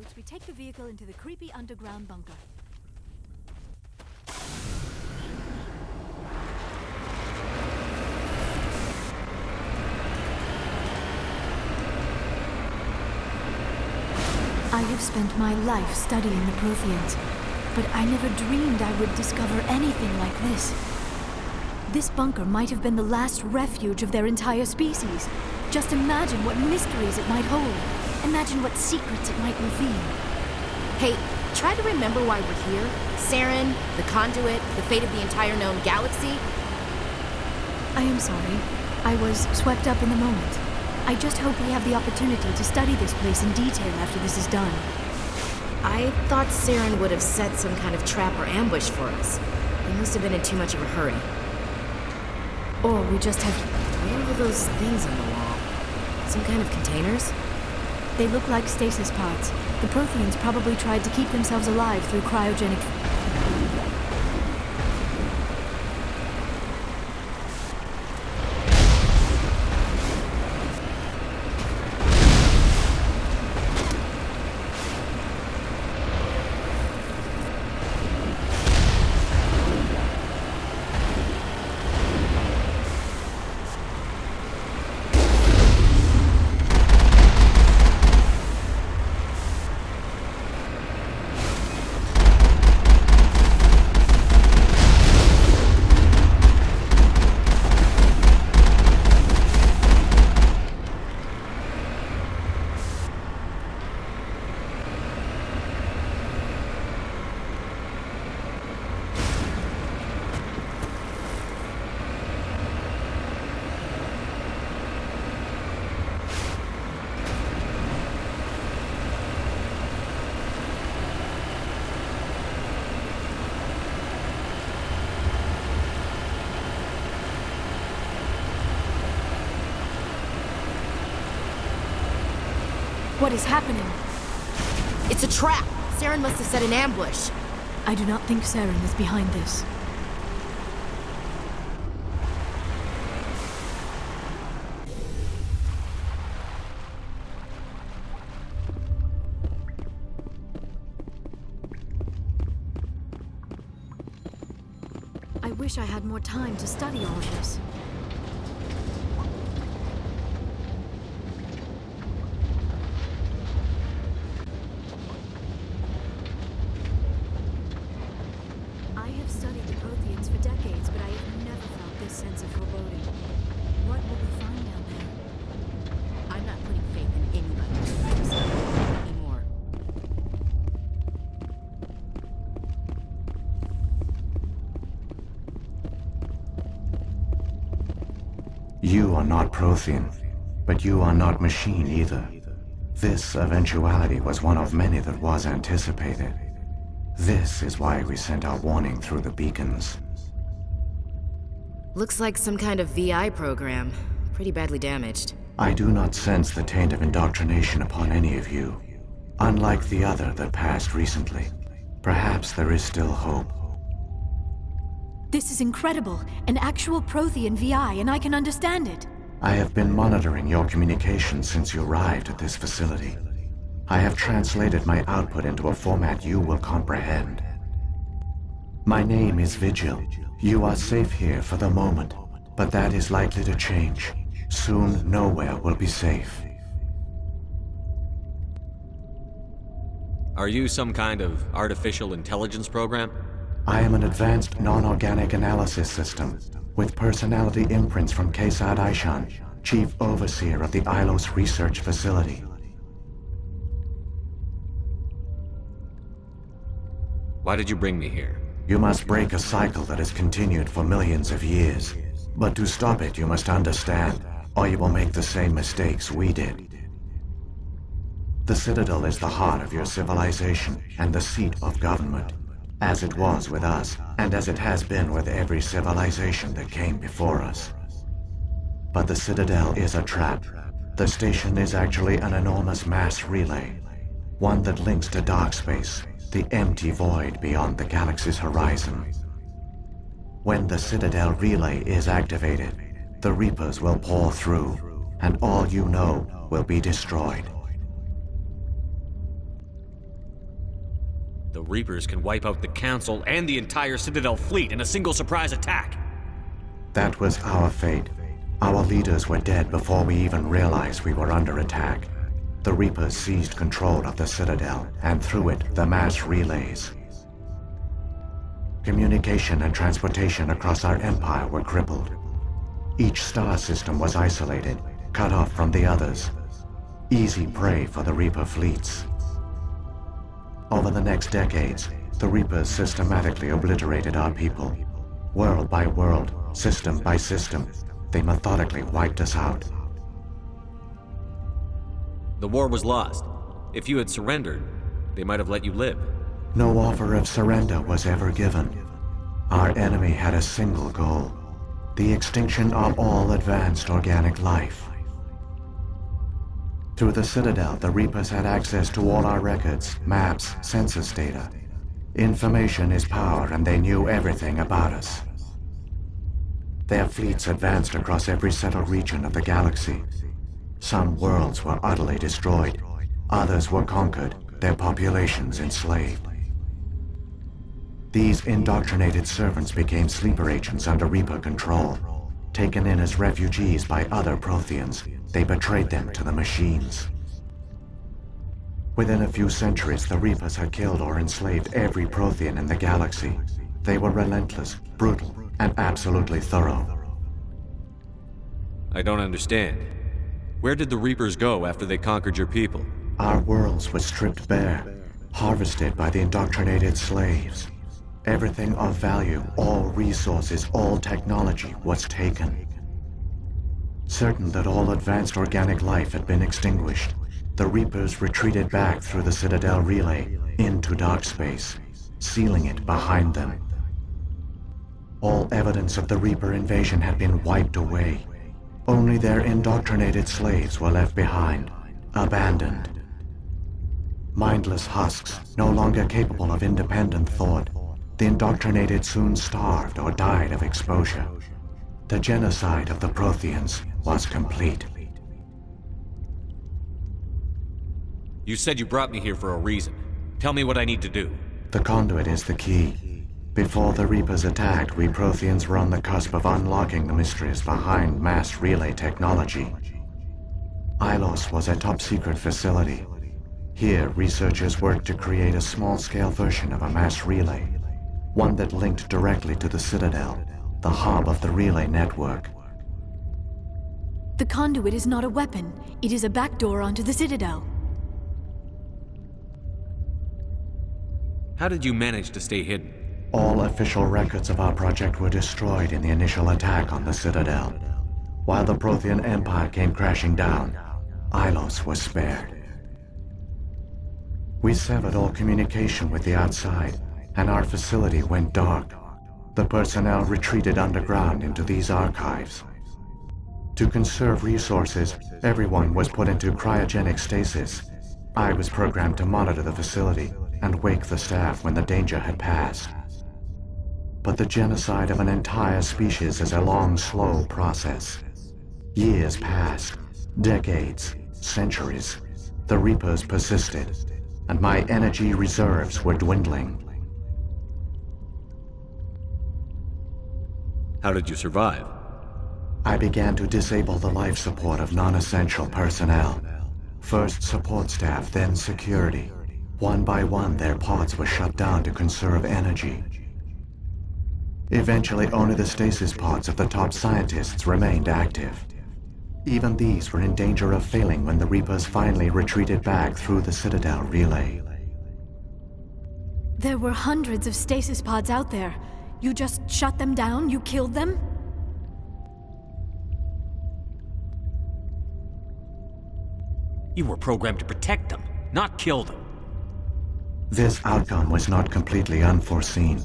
notes, we take the vehicle into the creepy underground bunker. I have spent my life studying the Protheans, but I never dreamed I would discover anything like this. This bunker might have been the last refuge of their entire species. Just imagine what mysteries it might hold. Imagine what secrets it might reveal. Hey, try to remember why we're here. Saren, the Conduit, the fate of the entire known galaxy. I am sorry. I was swept up in the moment. I just hope we have the opportunity to study this place in detail after this is done. I thought Saren would have set some kind of trap or ambush for us. He must have been in too much of a hurry. Or we just have... What are all those things on the wall? Some kind of containers? They look like stasis pods. The Protheans probably tried to keep themselves alive through cryogenic... What is happening? It's a trap! Saren must have set an ambush. I do not think Saren is behind this. I wish I had more time to study all of this. I have studied the Protheans for decades, but I have never felt this sense of foreboding. What will we find down there? I'm not putting faith in anybody anymore. You are not Prothean, but you are not machine either. This eventuality was one of many that was anticipated. This is why we sent our warning through the beacons. Looks like some kind of VI program. Pretty badly damaged. I do not sense the taint of indoctrination upon any of you, unlike the other that passed recently. Perhaps there is still hope. This is incredible. An actual Prothean VI, and I can understand it. I have been monitoring your communications since you arrived at this facility. I have translated my output into a format you will comprehend. My name is Vigil. You are safe here for the moment, but that is likely to change. Soon, nowhere will be safe. Are you some kind of artificial intelligence program? I am an advanced non-organic analysis system, with personality imprints from Kesad Aishan, Chief Overseer of the Ilos Research Facility. Why did you bring me here? You must break a cycle that has continued for millions of years. But to stop it, you must understand, or you will make the same mistakes we did. The Citadel is the heart of your civilization and the seat of government, as it was with us, and as it has been with every civilization that came before us. But the Citadel is a trap. The station is actually an enormous mass relay, one that links to dark space, the empty void beyond the galaxy's horizon. When the Citadel relay is activated, the Reapers will pour through, and all you know will be destroyed. The Reapers can wipe out the Council and the entire Citadel fleet in a single surprise attack. That was our fate. Our leaders were dead before we even realized we were under attack. The Reapers seized control of the Citadel, and through it, the mass relays. Communication and transportation across our empire were crippled. Each star system was isolated, cut off from the others. Easy prey for the Reaper fleets. Over the next decades, the Reapers systematically obliterated our people. World by world, system by system, they methodically wiped us out. The war was lost. If you had surrendered, they might have let you live. No offer of surrender was ever given. Our enemy had a single goal: the extinction of all advanced organic life. Through the Citadel, the Reapers had access to all our records, maps, census data. Information is power, and they knew everything about us. Their fleets advanced across every settled region of the galaxy. Some worlds were utterly destroyed. Others were conquered, their populations enslaved. These indoctrinated servants became sleeper agents under Reaper control. Taken in as refugees by other Protheans, they betrayed them to the machines. Within a few centuries, the Reapers had killed or enslaved every Prothean in the galaxy. They were relentless, brutal, and absolutely thorough. I don't understand. Where did the Reapers go after they conquered your people? Our worlds were stripped bare, harvested by the indoctrinated slaves. Everything of value, all resources, all technology was taken. Certain that all advanced organic life had been extinguished, the Reapers retreated back through the Citadel relay into dark space, sealing it behind them. All evidence of the Reaper invasion had been wiped away. Only their indoctrinated slaves were left behind, abandoned. Mindless husks, no longer capable of independent thought, the indoctrinated soon starved or died of exposure. The genocide of the Protheans was complete. You said you brought me here for a reason. Tell me what I need to do. The Conduit is the key. Before the Reapers attacked, we Protheans were on the cusp of unlocking the mysteries behind mass relay technology. Ilos was a top-secret facility. Here, researchers worked to create a small-scale version of a mass relay, one that linked directly to the Citadel, the hub of the relay network. The Conduit is not a weapon. It is a backdoor onto the Citadel. How did you manage to stay hidden? All official records of our project were destroyed in the initial attack on the Citadel. While the Prothean Empire came crashing down, Ilos was spared. We severed all communication with the outside, and our facility went dark. The personnel retreated underground into these archives. To conserve resources, everyone was put into cryogenic stasis. I was programmed to monitor the facility and wake the staff when the danger had passed. But the genocide of an entire species is a long, slow process. Years passed, decades, centuries. The Reapers persisted, and my energy reserves were dwindling. How did you survive? I began to disable the life support of non-essential personnel. First support staff, then security. One by one, their pods were shut down to conserve energy. Eventually, only the stasis pods of the top scientists remained active. Even these were in danger of failing when the Reapers finally retreated back through the Citadel relay. There were hundreds of stasis pods out there. You just shut them down? You killed them? You were programmed to protect them, not kill them. This outcome was not completely unforeseen.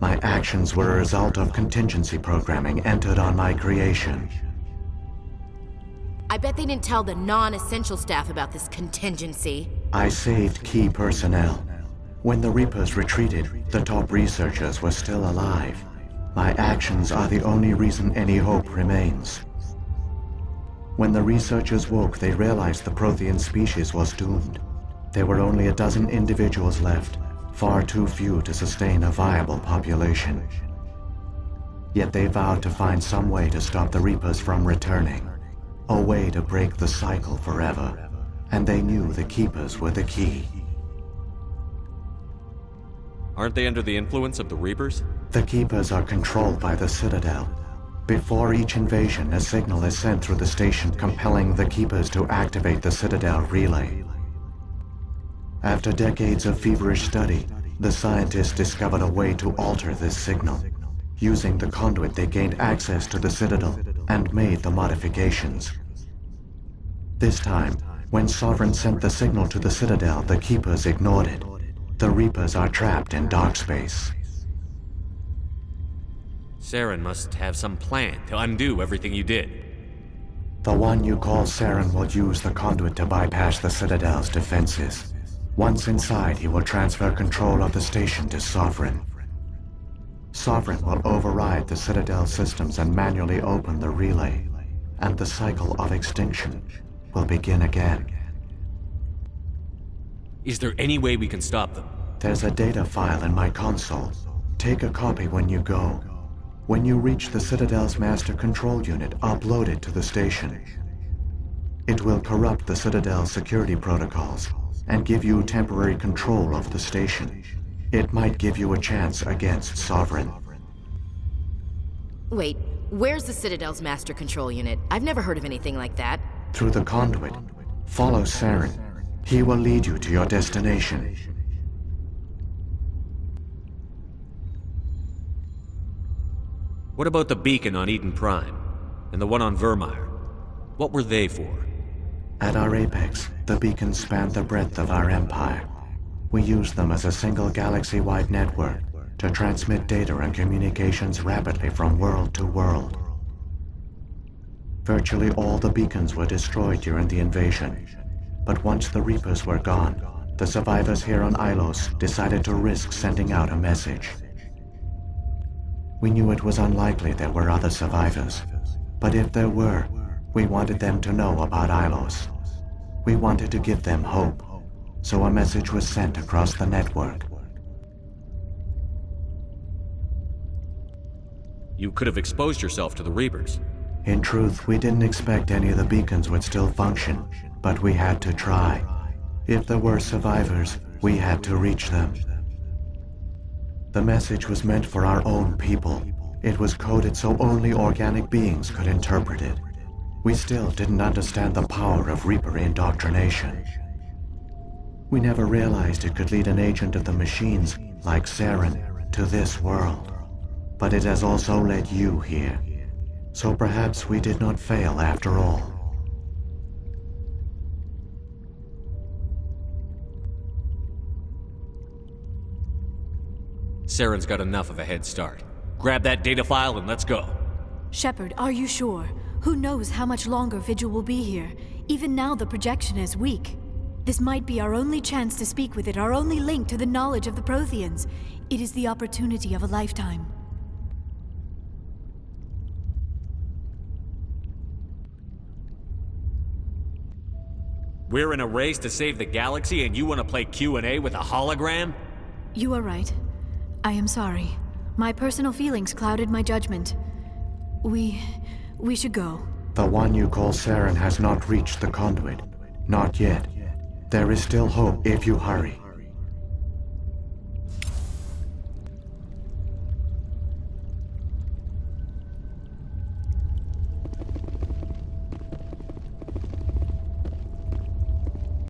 My actions were a result of contingency programming entered on my creation. I bet they didn't tell the non-essential staff about this contingency. I saved key personnel. When the Reapers retreated, the top researchers were still alive. My actions are the only reason any hope remains. When the researchers woke, they realized the Prothean species was doomed. There were only a dozen individuals left, far too few to sustain a viable population. Yet they vowed to find some way to stop the Reapers from returning, a way to break the cycle forever, and they knew the Keepers were the key. Aren't they under the influence of the Reapers? The Keepers are controlled by the Citadel. Before each invasion, a signal is sent through the station compelling the Keepers to activate the Citadel relay. After decades of feverish study, the scientists discovered a way to alter this signal. Using the conduit, they gained access to the Citadel and made the modifications. This time, when Sovereign sent the signal to the Citadel, the Keepers ignored it. The Reapers are trapped in dark space. Saren must have some plan to undo everything you did. The one you call Saren will use the conduit to bypass the Citadel's defenses. Once inside, he will transfer control of the station to Sovereign. Sovereign will override the Citadel systems and manually open the relay, and the cycle of extinction will begin again. Is there any way we can stop them? There's a data file in my console. Take a copy when you go. When you reach the Citadel's master control unit, upload it to the station. It will corrupt the Citadel's security protocols and give you temporary control of the station. It might give you a chance against Sovereign. Wait, where's the Citadel's master control unit? I've never heard of anything like that. Through the conduit, follow Saren. He will lead you to your destination. What about the beacon on Eden Prime? And the one on Vermeer? What were they for? At our apex, the beacons spanned the breadth of our empire. We used them as a single galaxy-wide network to transmit data and communications rapidly from world to world. Virtually all the beacons were destroyed during the invasion, but once the Reapers were gone, the survivors here on Ilos decided to risk sending out a message. We knew it was unlikely there were other survivors, but if there were, we wanted them to know about Ilos. We wanted to give them hope, so a message was sent across the network. You could have exposed yourself to the Reapers. In truth, we didn't expect any of the beacons would still function, but we had to try. If there were survivors, we had to reach them. The message was meant for our own people. It was coded so only organic beings could interpret it. We still didn't understand the power of Reaper indoctrination. We never realized it could lead an agent of the machines, like Saren, to this world. But it has also led you here. So perhaps we did not fail after all. Saren's got enough of a head start. Grab that data file and let's go. Shepard, are you sure? Who knows how much longer Vigil will be here? Even now the projection is weak. This might be our only chance to speak with it, our only link to the knowledge of the Protheans. It is the opportunity of a lifetime. We're in a race to save the galaxy and you want to play Q&A with a hologram? You are right. I am sorry. My personal feelings clouded my judgment. We should go. The one you call Saren has not reached the conduit. Not yet. There is still hope if you hurry.